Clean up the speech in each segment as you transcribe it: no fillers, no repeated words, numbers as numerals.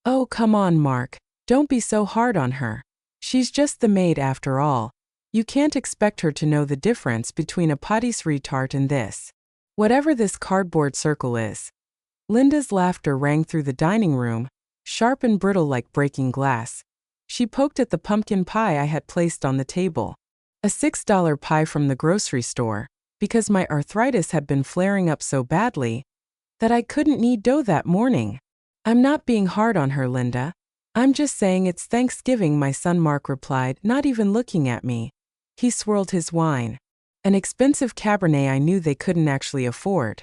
Oh, come on, Mark. Don't be so hard on her. She's just the maid after all. You can't expect her to know the difference between a patisserie tart and this. Whatever this cardboard circle is. Linda's laughter rang through the dining room, sharp and brittle like breaking glass. She poked at the pumpkin pie I had placed on the table. A $6 pie from the grocery store, because my arthritis had been flaring up so badly that I couldn't knead dough that morning. I'm not being hard on her, Linda. I'm just saying it's Thanksgiving, my son Mark replied, not even looking at me. He swirled his wine. An expensive Cabernet I knew they couldn't actually afford.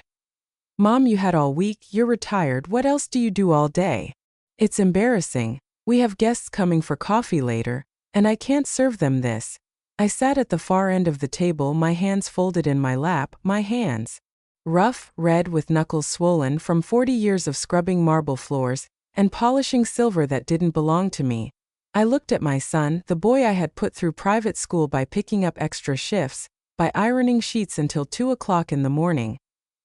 Mom, you had all week, you're retired, what else do you do all day? It's embarrassing. We have guests coming for coffee later, and I can't serve them this. I sat at the far end of the table, my hands folded in my lap, my hands rough, red with knuckles swollen from 40 years of scrubbing marble floors and polishing silver that didn't belong to me. I looked at my son, the boy I had put through private school by picking up extra shifts, by ironing sheets until 2 o'clock in the morning.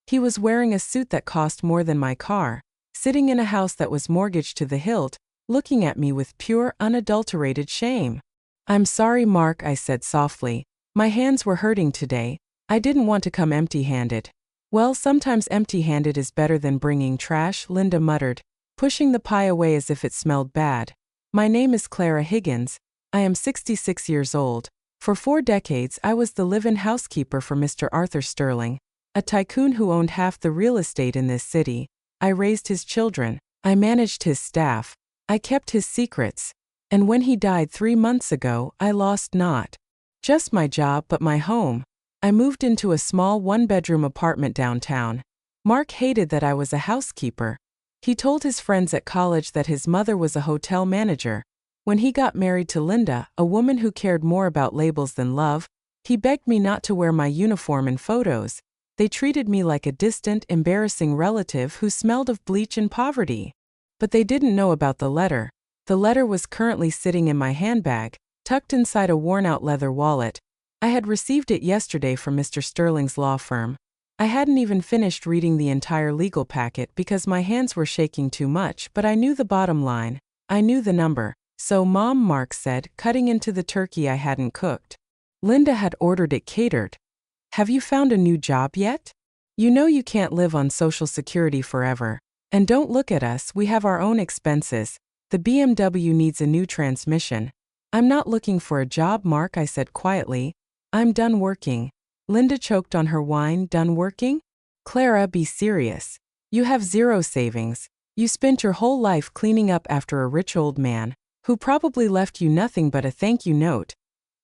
He was wearing a suit that cost more than my car, sitting in a house that was mortgaged to the hilt, looking at me with pure, unadulterated shame. I'm sorry, Mark, I said softly. My hands were hurting today. I didn't want to come empty-handed. Well, sometimes empty-handed is better than bringing trash, Linda muttered, pushing the pie away as if it smelled bad. My name is Clara Higgins. I am 66 years old. For 4 decades I was the live-in housekeeper for Mr. Arthur Sterling, a tycoon who owned half the real estate in this city. I raised his children. I managed his staff. I kept his secrets. And when he died 3 months ago, I lost not just my job but my home. I moved into a small one-bedroom apartment downtown. Mark hated that I was a housekeeper. He told his friends at college that his mother was a hotel manager. When he got married to Linda, a woman who cared more about labels than love, he begged me not to wear my uniform in photos. They treated me like a distant, embarrassing relative who smelled of bleach and poverty. But they didn't know about the letter. The letter was currently sitting in my handbag, tucked inside a worn-out leather wallet. I had received it yesterday from Mr. Sterling's law firm. I hadn't even finished reading the entire legal packet because my hands were shaking too much, but I knew the bottom line. I knew the number. So, Mom, Mark said, cutting into the turkey I hadn't cooked. Linda had ordered it catered. Have you found a new job yet? You know you can't live on Social Security forever. And don't look at us, we have our own expenses. The BMW needs a new transmission. I'm not looking for a job, Mark, I said quietly. I'm done working. Linda choked on her wine. Done working? Clara, be serious. You have 0 savings. You spent your whole life cleaning up after a rich old man, who probably left you nothing but a thank you note.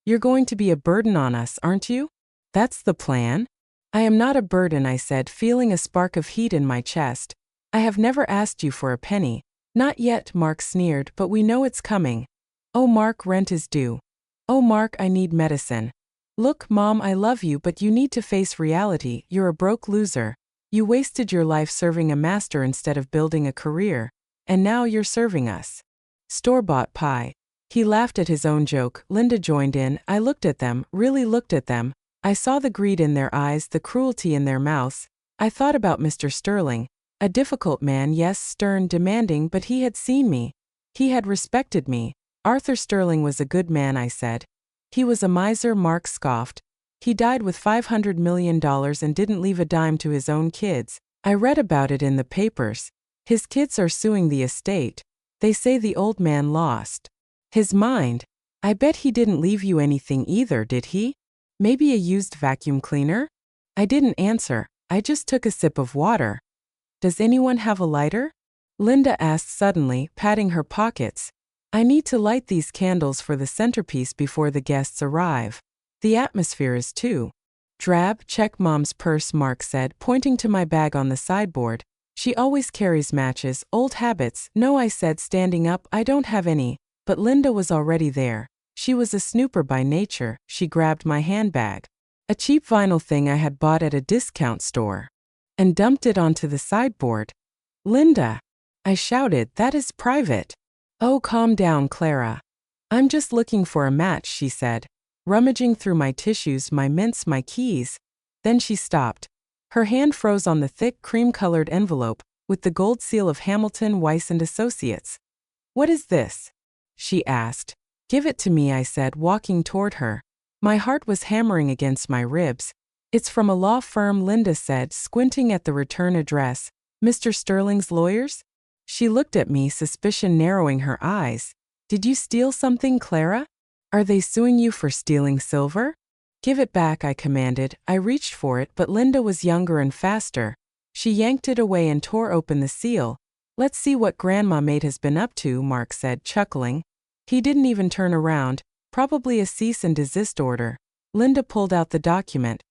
You're going to be a burden on us, aren't you? That's the plan? I am not a burden, I said, feeling a spark of heat in my chest. I have never asked you for a penny. Not yet, Mark sneered, but we know it's coming. Oh, Mark, rent is due. Oh, Mark, I need medicine. Look, Mom, I love you, but you need to face reality. You're a broke loser. You wasted your life serving a master instead of building a career. And now you're serving us store-bought pie. He laughed at his own joke. Linda joined in. I looked at them, really looked at them. I saw the greed in their eyes, the cruelty in their mouths. I thought about Mr. Sterling. A difficult man, yes, stern, demanding, but he had seen me. He had respected me. Arthur Sterling was a good man, I said. He was a miser, Mark scoffed. He died with $500 million and didn't leave a dime to his own kids. I read about it in the papers. His kids are suing the estate. They say the old man lost his mind. I bet he didn't leave you anything either, did he? Maybe a used vacuum cleaner? I didn't answer. I just took a sip of water. Does anyone have a lighter? Linda asked suddenly, patting her pockets. I need to light these candles for the centerpiece before the guests arrive. The atmosphere is too drab. Check Mom's purse, Mark said, pointing to my bag on the sideboard. She always carries matches. Old habits. No, I said, standing up, I don't have any. But Linda was already there. She was a snooper by nature. She grabbed my handbag, a cheap vinyl thing I had bought at a discount store, and dumped it onto the sideboard. Linda, I shouted, that is private. Oh, calm down, Clara. I'm just looking for a match, she said, rummaging through my tissues, my mints, my keys. Then she stopped. Her hand froze on the thick, cream-colored envelope with the gold seal of Hamilton, Weiss & Associates. What is this? She asked. Give it to me, I said, walking toward her. My heart was hammering against my ribs. It's from a law firm, Linda said, squinting at the return address. Mr. Sterling's lawyers? She looked at me, suspicion narrowing her eyes. Did you steal something, Clara? Are they suing you for stealing silver? Give it back, I commanded. I reached for it, but Linda was younger and faster. She yanked it away and tore open the seal. Let's see what Grandma Maid has been up to, Mark said, chuckling. He didn't even turn around, probably a cease and desist order. Linda pulled out the document.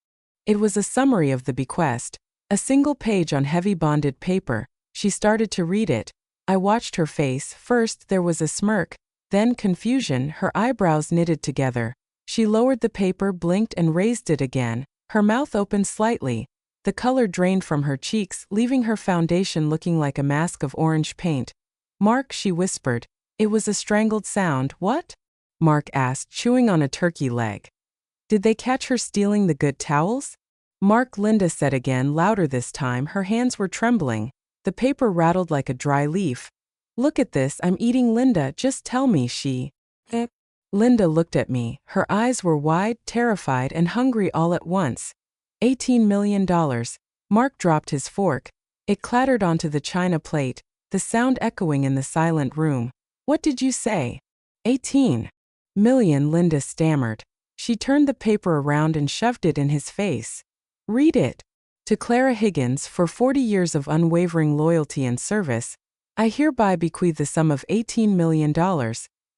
It was a summary of the bequest, a single page on heavy bonded paper. She started to read it. I watched her face. First there was a smirk, then confusion, her eyebrows knitted together. She lowered the paper, blinked, and raised it again. Her mouth opened slightly. The color drained from her cheeks, leaving her foundation looking like a mask of orange paint. Mark, she whispered. It was a strangled sound. What? Mark asked, chewing on a turkey leg. Did they catch her stealing the good towels? Mark, Linda said again, louder this time. Her hands were trembling. The paper rattled like a dry leaf. Look at this, I'm eating, Linda, just tell me, she. Linda looked at me. Her eyes were wide, terrified, and hungry all at once. $18 million. Mark dropped his fork. It clattered onto the china plate, the sound echoing in the silent room. What did you say? 18 million, Linda stammered. She turned the paper around and shoved it in his face. Read it. To Clara Higgins, for 40 years of unwavering loyalty and service, I hereby bequeath the sum of $18 million,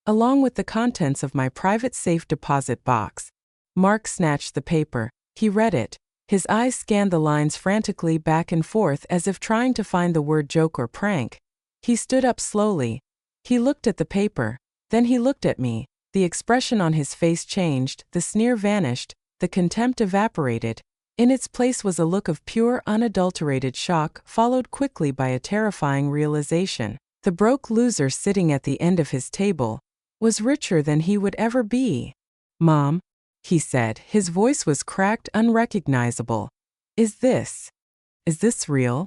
along with the contents of my private safe deposit box. Mark snatched the paper. He read it. His eyes scanned the lines frantically back and forth as if trying to find the word joke or prank. He stood up slowly. He looked at the paper. Then he looked at me. The expression on his face changed, the sneer vanished, the contempt evaporated. In its place was a look of pure, unadulterated shock, followed quickly by a terrifying realization. The broke loser sitting at the end of his table was richer than he would ever be. Mom, he said. His voice was cracked, unrecognizable. Is this real?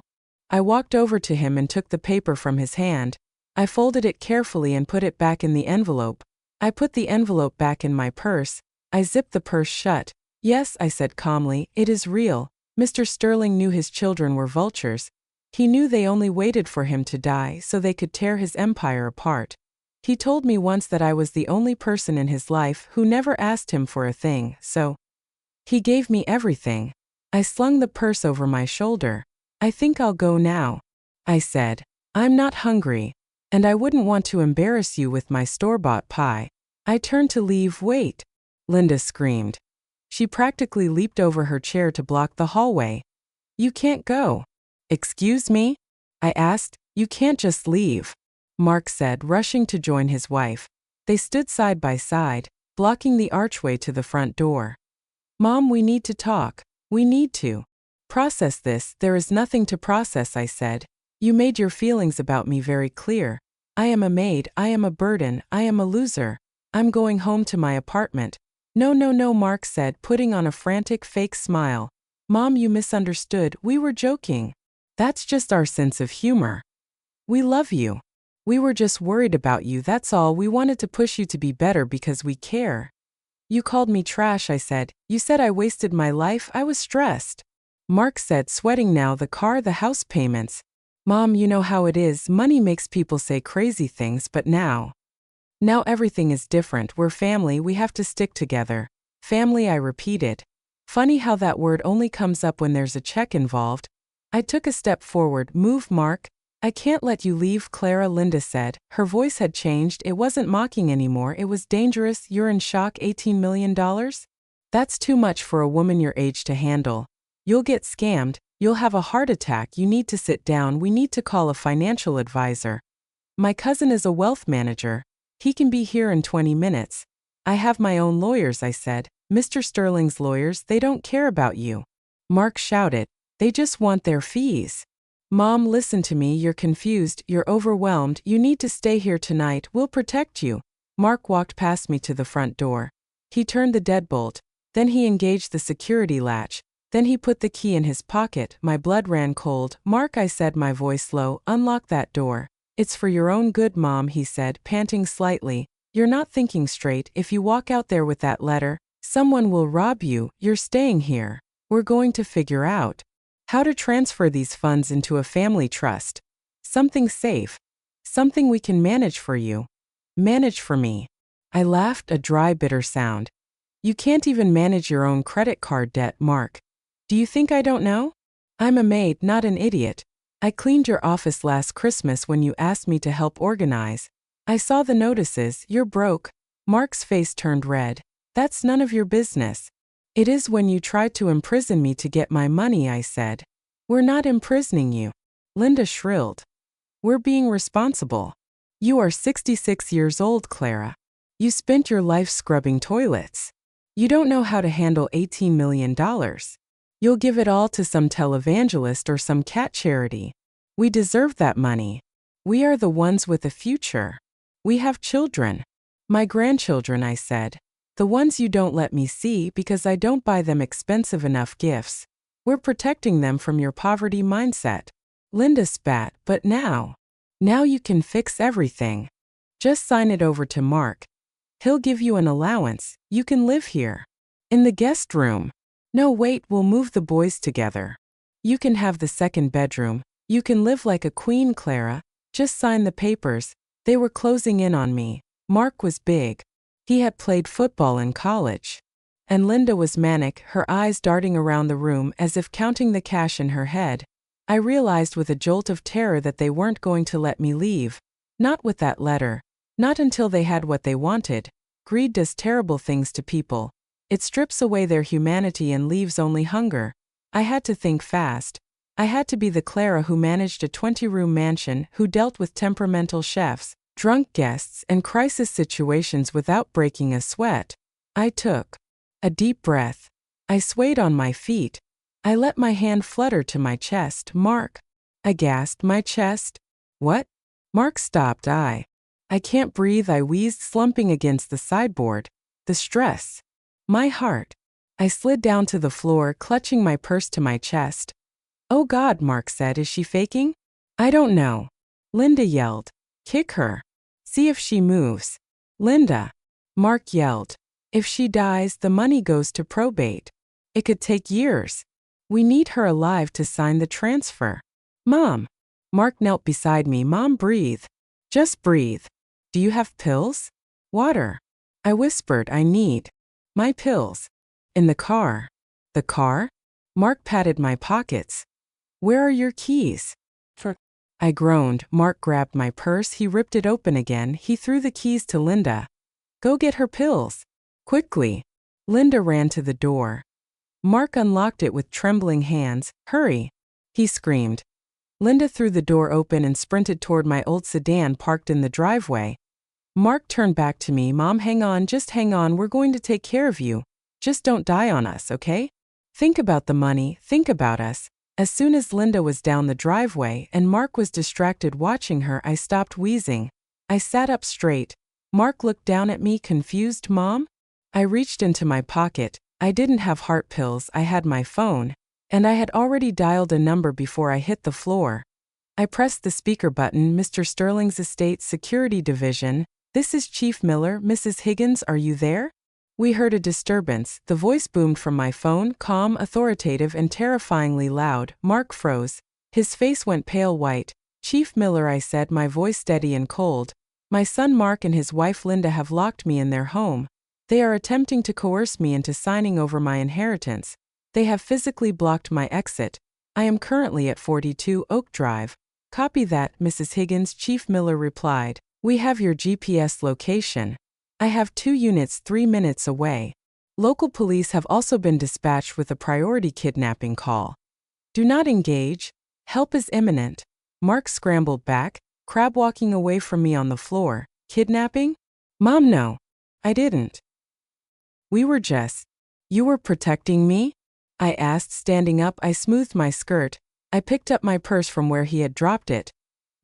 I walked over to him and took the paper from his hand. I folded it carefully and put it back in the envelope. I put the envelope back in my purse. I zipped the purse shut. Yes, I said calmly, it is real. Mr. Sterling knew his children were vultures. He knew they only waited for him to die so they could tear his empire apart. He told me once that I was the only person in his life who never asked him for a thing, so he gave me everything. I slung the purse over my shoulder. I think I'll go now, I said. I'm not hungry, and I wouldn't want to embarrass you with my store-bought pie. I turned to leave. Wait, Linda screamed. She practically leaped over her chair to block the hallway. You can't go. Excuse me? I asked. You can't just leave, Mark said, rushing to join his wife. They stood side by side, blocking the archway to the front door. Mom, we need to talk. We need to process this. There is nothing to process, I said. You made your feelings about me very clear. I am a maid, I am a burden, I am a loser. I'm going home to my apartment. No, Mark said, putting on a frantic fake smile. Mom, you misunderstood. We were joking. That's just our sense of humor. We love you. We were just worried about you, that's all. We wanted to push you to be better because we care. You called me trash, I said. You said I wasted my life. I was stressed. Mark said, sweating now. The car, the house payments. Mom, you know how it is. Money makes people say crazy things, but now everything is different. We're family. We have to stick together. Family, I repeated. Funny how that word only comes up when there's a check involved. I took a step forward. Move, Mark. I can't let you leave, Clara, Linda said. Her voice had changed. It wasn't mocking anymore. It was dangerous. You're in shock. $18 million? That's too much for a woman your age to handle. You'll get scammed. You'll have a heart attack. You need to sit down. We need to call a financial advisor. My cousin is a wealth manager. He can be here in 20 minutes. I have my own lawyers, I said. Mr. Sterling's lawyers, they don't care about you. Mark shouted. They just want their fees. Mom, listen to me. You're confused. You're overwhelmed. You need to stay here tonight. We'll protect you. Mark walked past me to the front door. He turned the deadbolt. Then he engaged the security latch. Then he put the key in his pocket. My blood ran cold. Mark, I said, my voice low, unlock that door. It's for your own good, Mom, he said, panting slightly. You're not thinking straight. If you walk out there with that letter, someone will rob you. You're staying here. We're going to figure out how to transfer these funds into a family trust. Something safe. Something we can manage for you. Manage for me. I laughed, a dry, bitter sound. You can't even manage your own credit card debt, Mark. Do you think I don't know? I'm a maid, not an idiot. I cleaned your office last Christmas when you asked me to help organize. I saw the notices. You're broke. Mark's face turned red. That's none of your business. It is when you tried to imprison me to get my money, I said. We're not imprisoning you. Linda shrilled. We're being responsible. You are 66 years old, Clara. You spent your life scrubbing toilets. You don't know how to handle $18 million. You'll give it all to some televangelist or some cat charity. We deserve that money. We are the ones with a future. We have children. My grandchildren, I said. The ones you don't let me see because I don't buy them expensive enough gifts. We're protecting them from your poverty mindset. Linda spat, but now you can fix everything. Just sign it over to Mark. He'll give you an allowance. You can live here. In the guest room. No, wait, we'll move the boys together. You can have the second bedroom. You can live like a queen, Clara. Just sign the papers. They were closing in on me. Mark was big. He had played football in college. And Linda was manic, her eyes darting around the room as if counting the cash in her head. I realized with a jolt of terror that they weren't going to let me leave. Not with that letter. Not until they had what they wanted. Greed does terrible things to people. It strips away their humanity and leaves only hunger. I had to think fast. I had to be the Clara who managed a 20-room mansion, who dealt with temperamental chefs, drunk guests, and crisis situations without breaking a sweat. I took a deep breath. I swayed on my feet. I let my hand flutter to my chest. Mark. I gasped. My chest? What? Mark stopped. I can't breathe, I wheezed, slumping against the sideboard. The stress. My heart. I slid down to the floor, clutching my purse to my chest. Oh God, Mark said, is she faking? I don't know. Linda yelled. Kick her. See if she moves. Linda. Mark yelled. If she dies, the money goes to probate. It could take years. We need her alive to sign the transfer. Mom. Mark knelt beside me. Mom, breathe. Just breathe. Do you have pills? Water. I whispered. I need my pills. In the car. The car? Mark patted my pockets. Where are your keys? I groaned. Mark grabbed my purse. He ripped it open again. He threw the keys to Linda. Go get her pills. Quickly. Linda ran to the door. Mark unlocked it with trembling hands. Hurry. He screamed. Linda threw the door open and sprinted toward my old sedan parked in the driveway. Mark turned back to me. Mom, hang on, just hang on. We're going to take care of you. Just don't die on us, okay? Think about the money. Think about us. As soon as Linda was down the driveway and Mark was distracted watching her, I stopped wheezing. I sat up straight. Mark looked down at me, confused. Mom? I reached into my pocket. I didn't have heart pills. I had my phone. And I had already dialed a number before I hit the floor. I pressed the speaker button. Mr. Sterling's Estate Security Division. This is Chief Miller. Mrs. Higgins, are you there? We heard a disturbance. The voice boomed from my phone, calm, authoritative, and terrifyingly loud. Mark froze. His face went pale white. Chief Miller, I said, my voice steady and cold. My son Mark and his wife Linda have locked me in their home. They are attempting to coerce me into signing over my inheritance. They have physically blocked my exit. I am currently at 42 Oak Drive. Copy that, Mrs. Higgins, Chief Miller replied. We have your GPS location. I have 2 units 3 minutes away. Local police have also been dispatched with a priority kidnapping call. Do not engage. Help is imminent. Mark scrambled back, crab walking away from me on the floor. Kidnapping? Mom, no. I didn't. We were just. You were protecting me? I asked, standing up. I smoothed my skirt. I picked up my purse from where he had dropped it.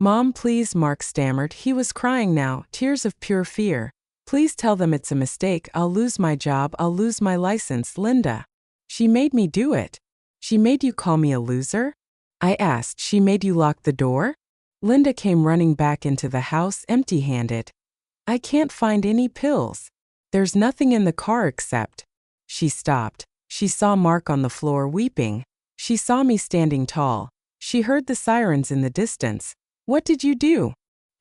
Mom, please, Mark stammered. He was crying now, tears of pure fear. Please tell them it's a mistake. I'll lose my job. I'll lose my license. Linda. She made me do it. She made you call me a loser? I asked. She made you lock the door? Linda came running back into the house empty-handed. I can't find any pills. There's nothing in the car except. She stopped. She saw Mark on the floor weeping. She saw me standing tall. She heard the sirens in the distance. What did you do?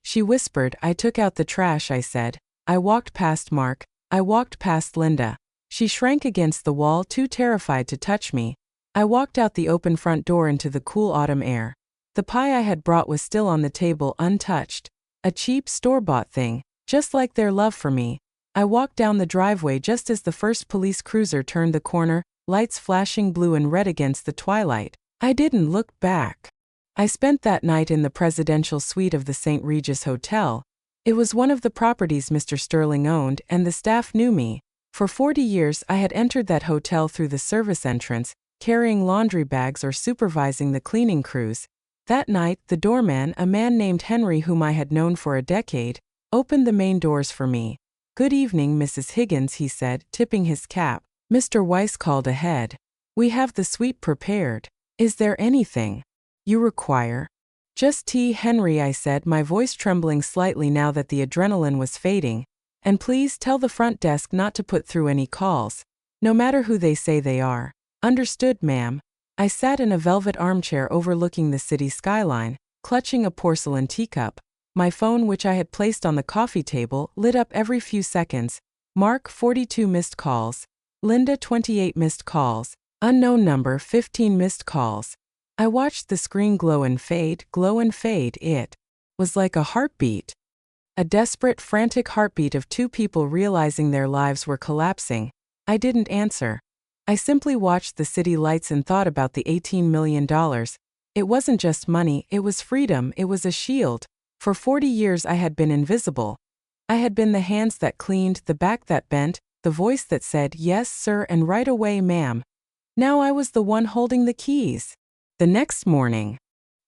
She whispered. I took out the trash, I said. I walked past Mark. I walked past Linda. She shrank against the wall, too terrified to touch me. I walked out the open front door into the cool autumn air. The pie I had brought was still on the table, untouched. A cheap, store-bought thing, just like their love for me. I walked down the driveway just as the first police cruiser turned the corner, lights flashing blue and red against the twilight. I didn't look back. I spent that night in the presidential suite of the St. Regis Hotel. It was one of the properties Mr. Sterling owned, and the staff knew me. For 40 years I had entered that hotel through the service entrance, carrying laundry bags or supervising the cleaning crews. That night, the doorman, a man named Henry whom I had known for a decade, opened the main doors for me. Good evening, Mrs. Higgins, he said, tipping his cap. Mr. Weiss called ahead. We have the suite prepared. Is there anything you require? Just tea, Henry, I said, my voice trembling slightly now that the adrenaline was fading. And please tell the front desk not to put through any calls, no matter who they say they are. Understood, ma'am. I sat in a velvet armchair overlooking the city skyline, clutching a porcelain teacup. My phone, which I had placed on the coffee table, lit up every few seconds. Mark, 42 missed calls. Linda, 28 missed calls. Unknown number, 15 missed calls. I watched the screen glow and fade. It was like a heartbeat. A desperate, frantic heartbeat of two people realizing their lives were collapsing. I didn't answer. I simply watched the city lights and thought about the $18 million. It wasn't just money, it was freedom, it was a shield. For 40 years I had been invisible. I had been the hands that cleaned, the back that bent, the voice that said, yes, sir, and right away, ma'am. Now I was the one holding the keys. The next morning,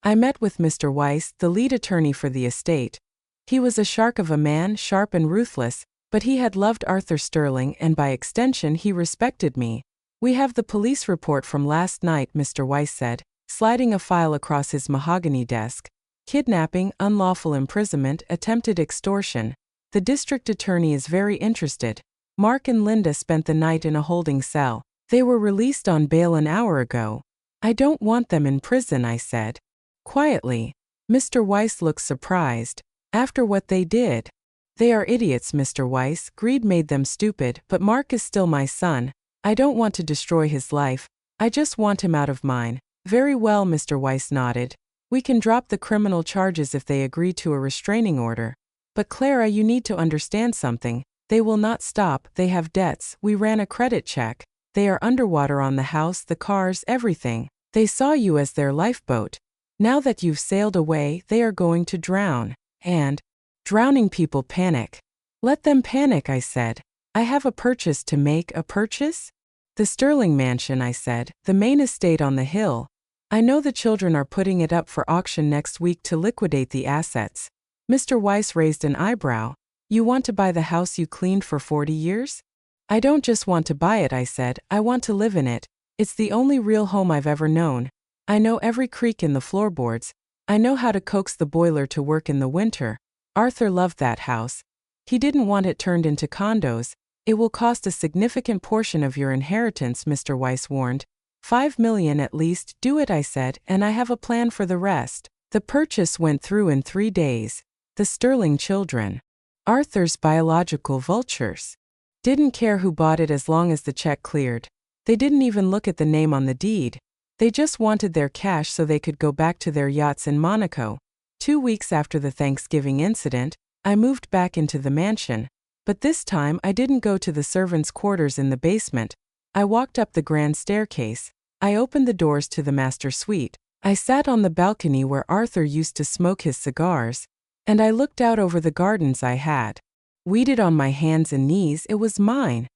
I met with Mr. Weiss, the lead attorney for the estate. He was a shark of a man, sharp and ruthless, but he had loved Arthur Sterling and by extension he respected me. We have the police report from last night, Mr. Weiss said, sliding a file across his mahogany desk. Kidnapping, unlawful imprisonment, attempted extortion. The district attorney is very interested. Mark and Linda spent the night in a holding cell. They were released on bail an hour ago. I don't want them in prison, I said. Quietly. Mr. Weiss looked surprised. After what they did. They are idiots, Mr. Weiss. Greed made them stupid, but Mark is still my son. I don't want to destroy his life. I just want him out of mine. Very well, Mr. Weiss nodded. We can drop the criminal charges if they agree to a restraining order. But Clara, you need to understand something. They will not stop, they have debts, we ran a credit check. They are underwater on the house, the cars, everything. They saw you as their lifeboat. Now that you've sailed away, they are going to drown. And drowning people panic. Let them panic, I said. I have a purchase to make. A purchase? The Sterling Mansion, I said, the main estate on the hill. I know the children are putting it up for auction next week to liquidate the assets. Mr. Weiss raised an eyebrow. You want to buy the house you cleaned for 40 years? I don't just want to buy it, I said, I want to live in it. It's the only real home I've ever known. I know every creak in the floorboards. I know how to coax the boiler to work in the winter. Arthur loved that house. He didn't want it turned into condos. It will cost a significant portion of your inheritance, Mr. Weiss warned. $5 million at least. Do it, I said, and I have a plan for the rest. The purchase went through in 3 days. The Sterling children, Arthur's biological vultures, didn't care who bought it as long as the check cleared. They didn't even look at the name on the deed. They just wanted their cash so they could go back to their yachts in Monaco. 2 weeks after the Thanksgiving incident, I moved back into the mansion. But this time I didn't go to the servants' quarters in the basement. I walked up the grand staircase. I opened the doors to the master suite. I sat on the balcony where Arthur used to smoke his cigars. And I looked out over the gardens I had weeded on my hands and knees. It was mine.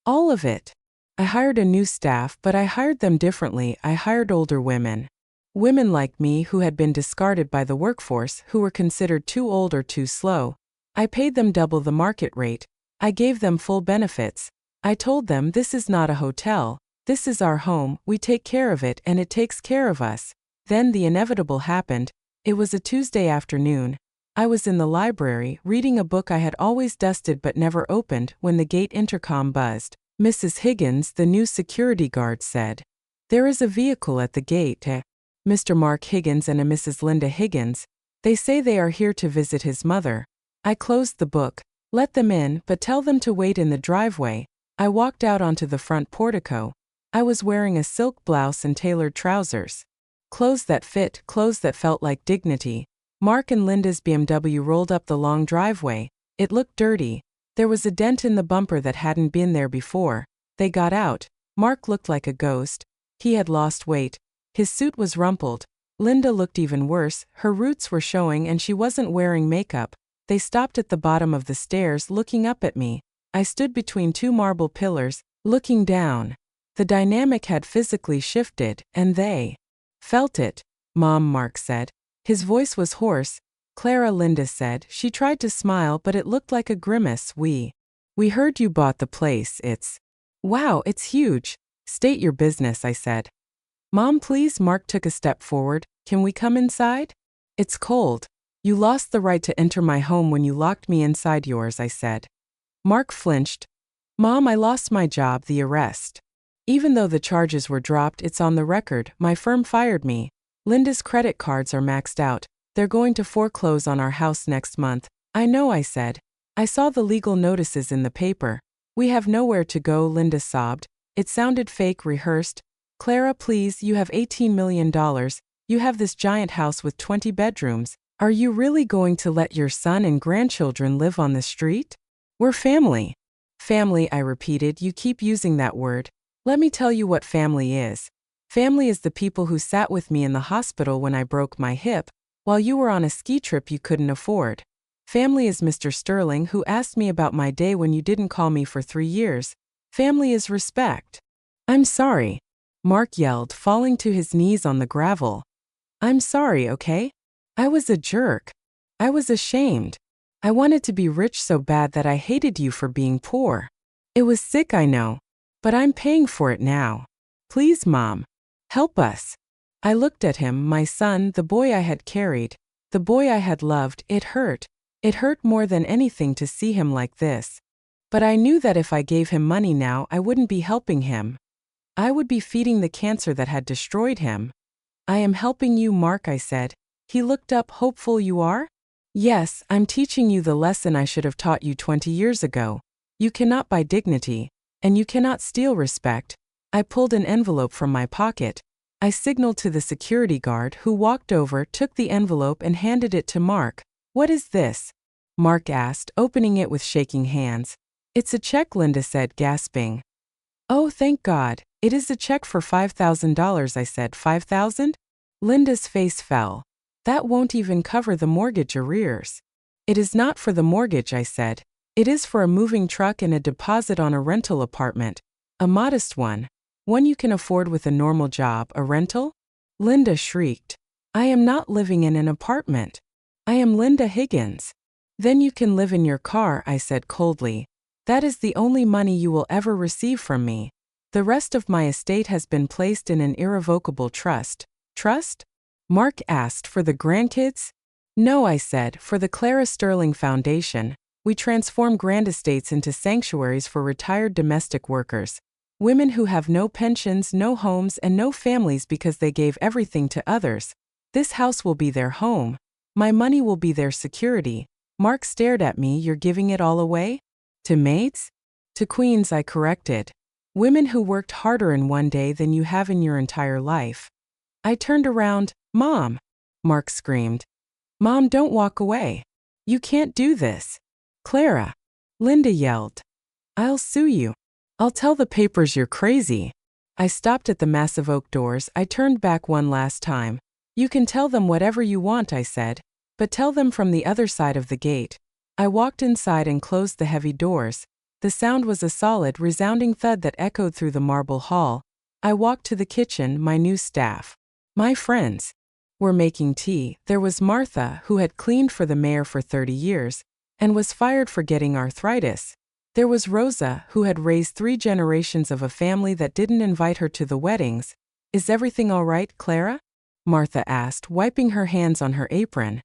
All of it. I hired a new staff, but I hired them differently. I hired older women. Women like me who had been discarded by the workforce, who were considered too old or too slow. I paid them double the market rate. I gave them full benefits. I told them this is not a hotel. This is our home. We take care of it and it takes care of us. Then the inevitable happened. It was a Tuesday afternoon. I was in the library, reading a book I had always dusted but never opened, when the gate intercom buzzed. Mrs. Higgins, the new security guard, said, "There is a vehicle at the gate, Mr. Mark Higgins and a Mrs. Linda Higgins. They say they are here to visit his mother." I closed the book. "Let them in, but tell them to wait in the driveway." I walked out onto the front portico. I was wearing a silk blouse and tailored trousers. Clothes that fit, clothes that felt like dignity. Mark and Linda's BMW rolled up the long driveway. It looked dirty. There was a dent in the bumper that hadn't been there before. They got out. Mark looked like a ghost. He had lost weight. His suit was rumpled. Linda looked even worse. Her roots were showing and she wasn't wearing makeup. They stopped at the bottom of the stairs, looking up at me. I stood between two marble pillars, looking down. The dynamic had physically shifted, and they felt it. "Mom," Mark said. His voice was hoarse. "Clara," Linda said. She tried to smile, but it looked like a grimace. We heard you bought the place. Wow, it's huge." "State your business," I said. "Mom, please." Mark took a step forward. "Can we come inside?" "It's cold." "You lost the right to enter my home when you locked me inside yours," I said. Mark flinched. "Mom, I lost my job, the arrest. Even though the charges were dropped, it's on the record. My firm fired me. Linda's credit cards are maxed out. They're going to foreclose on our house next month." "I know," I said. "I saw the legal notices in the paper." "We have nowhere to go," Linda sobbed. It sounded fake, rehearsed. "Clara, please, you have $18 million. You have this giant house with 20 bedrooms. Are you really going to let your son and grandchildren live on the street?" "We're family." "Family," I repeated. "You keep using that word. Let me tell you what family is. Family is the people who sat with me in the hospital when I broke my hip, while you were on a ski trip you couldn't afford. Family is Mr. Sterling, who asked me about my day when you didn't call me for 3 years. Family is respect." "I'm sorry," Mark yelled, falling to his knees on the gravel. "I'm sorry, okay? I was a jerk. I was ashamed. I wanted to be rich so bad that I hated you for being poor. It was sick, I know. But I'm paying for it now. Please, Mom. Help us." I looked at him, my son, the boy I had carried, the boy I had loved. It hurt. It hurt more than anything to see him like this. But I knew that if I gave him money now, I wouldn't be helping him. I would be feeding the cancer that had destroyed him. "I am helping you, Mark," I said. He looked up, hopeful. "You are?" "Yes, I'm teaching you the lesson I should have taught you 20 years ago. You cannot buy dignity, and you cannot steal respect." I pulled an envelope from my pocket. I signaled to the security guard, who walked over, took the envelope and handed it to Mark. "What is this?" Mark asked, opening it with shaking hands. "It's a check," Linda said, gasping. "Oh, thank God. It is a check for $5,000, I said. "5,000? Linda's face fell. "That won't even cover the mortgage arrears." "It is not for the mortgage," I said. "It is for a moving truck and a deposit on a rental apartment. A modest one. One you can afford with a normal job. A rental?" Linda shrieked. "I am not living in an apartment. I am Linda Higgins." "Then you can live in your car," I said coldly. "That is the only money you will ever receive from me. The rest of my estate has been placed in an irrevocable trust." "Trust?" Mark asked. "For the grandkids?" "No," I said, "for the Clara Sterling Foundation. We transform grand estates into sanctuaries for retired domestic workers. Women who have no pensions, no homes, and no families because they gave everything to others. This house will be their home. My money will be their security." Mark stared at me. "You're giving it all away?" "To maids?" "To queens," I corrected. "Women who worked harder in one day than you have in your entire life." I turned around. "Mom!" Mark screamed. "Mom, don't walk away. You can't do this." "Clara!" Linda yelled. "I'll sue you. I'll tell the papers you're crazy." I stopped at the massive oak doors. I turned back one last time. "You can tell them whatever you want," I said, "but tell them from the other side of the gate." I walked inside and closed the heavy doors. The sound was a solid, resounding thud that echoed through the marble hall. I walked to the kitchen. My new staff, my friends, were making tea. There was Martha, who had cleaned for the mayor for 30 years, and was fired for getting arthritis. There was Rosa, who had raised 3 generations of a family that didn't invite her to the weddings. "Is everything all right, Clara?" Martha asked, wiping her hands on her apron.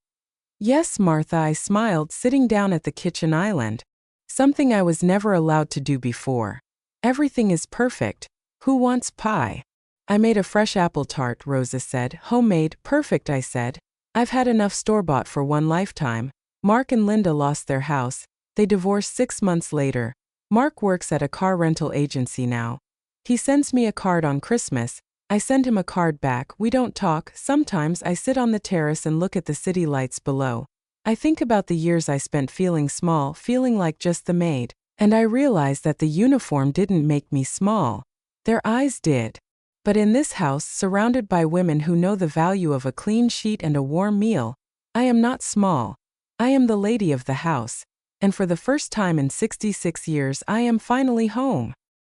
Yes, Martha, I smiled, sitting down at the kitchen island. Something I was never allowed to do before. Everything is perfect. Who wants pie? I made a fresh apple tart, Rosa said. Homemade, perfect, I said. I've had enough store-bought for one lifetime. Mark and Linda lost their house. They divorced 6 months later. Mark works at a car rental agency now. He sends me a card on Christmas. I send him a card back. We don't talk. Sometimes I sit on the terrace and look at the city lights below. I think about the years I spent feeling small, feeling like just the maid, and I realize that the uniform didn't make me small. Their eyes did. But in this house, surrounded by women who know the value of a clean sheet and a warm meal, I am not small. I am the lady of the house. And for the first time in 66 years, I am finally home.